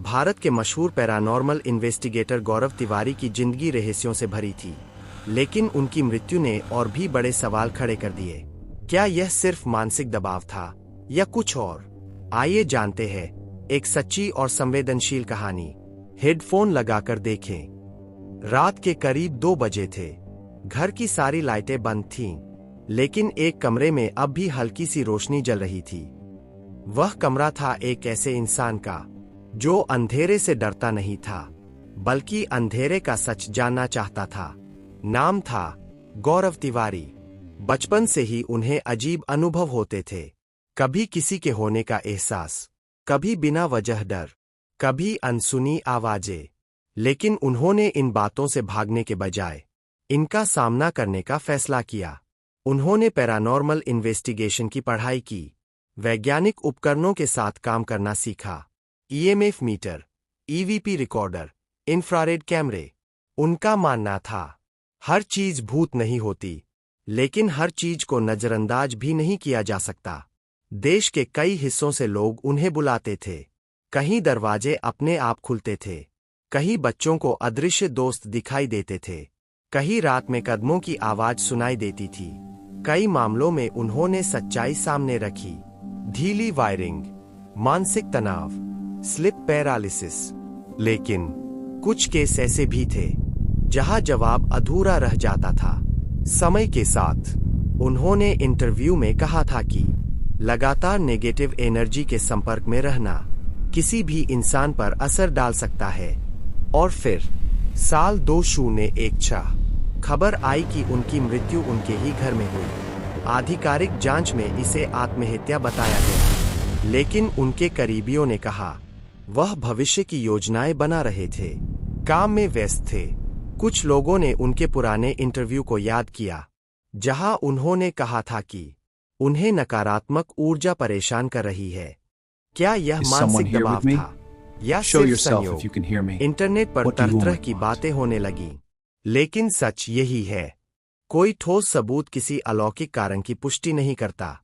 भारत के मशहूर paranormal investigator गौरव तिवारी की जिंदगी रहस्यों से भरी थी, लेकिन उनकी मृत्यु ने और भी बड़े सवाल खड़े कर दिए। क्या यह सिर्फ मानसिक दबाव था या कुछ और? आइए जानते हैं एक सच्ची और संवेदनशील कहानी। हेडफोन लगाकर देखें। रात के करीब 2 बजे थे। घर की सारी लाइटें बंद थीं, लेकिन एक कमरे में अब भी हल्की सी रोशनी जल रही थी। वह कमरा था एक ऐसे इंसान का जो अंधेरे से डरता नहीं था, बल्कि अंधेरे का सच जानना चाहता था। नाम था गौरव तिवारी। बचपन से ही उन्हें अजीब अनुभव होते थे। कभी किसी के होने का एहसास, कभी बिना वजह डर, कभी अनसुनी आवाजें। लेकिन उन्होंने इन बातों से भागने के बजाय इनका सामना करने का फैसला किया। उन्होंने पैरानॉर्मल इन्वेस्टिगेशन की पढ़ाई की, वैज्ञानिक उपकरणों के साथ काम करना सीखा। EMF meter, EVP recorder, infrared कैमरे। उनका मानना था हर चीज भूत नहीं होती, लेकिन हर चीज को नजरअंदाज भी नहीं किया जा सकता। देश के कई हिस्सों से लोग उन्हें बुलाते थे। कहीं दरवाजे अपने आप खुलते थे, कहीं बच्चों को अदृश्य दोस्त दिखाई देते थे, कहीं रात में कदमों की आवाज सुनाई देती थी। कई मामलों में उन्होंने सच्चाई सामने रखी। ढीली वायरिंग, मानसिक तनाव, स्लिप पैरालिसिस। लेकिन कुछ केस ऐसे भी थे जहां जवाब अधूरा रह जाता था। समय के साथ उन्होंने इंटरव्यू में कहा था कि लगातार नेगेटिव एनर्जी के संपर्क में रहना किसी भी इंसान पर असर डाल सकता है। और फिर साल 2016 खबर आई कि उनकी मृत्यु उनके ही घर में हुई। आधिकारिक जांच में इसे आत्महत्या बताया गया, लेकिन उनके करीबियों ने कहा वह भविष्य की योजनाएं बना रहे थे, काम में व्यस्त थे। कुछ लोगों ने उनके पुराने इंटरव्यू को याद किया, जहां उन्होंने कहा था कि उन्हें नकारात्मक ऊर्जा परेशान कर रही है। क्या यह मानसिक दबाव था या सिर्फ संयोग? इंटरनेट पर तरह की बातें होने लगीं, लेकिन सच यही है, कोई ठोस सबूत किसी अलौकिक कारण की पुष्टि नहीं करता।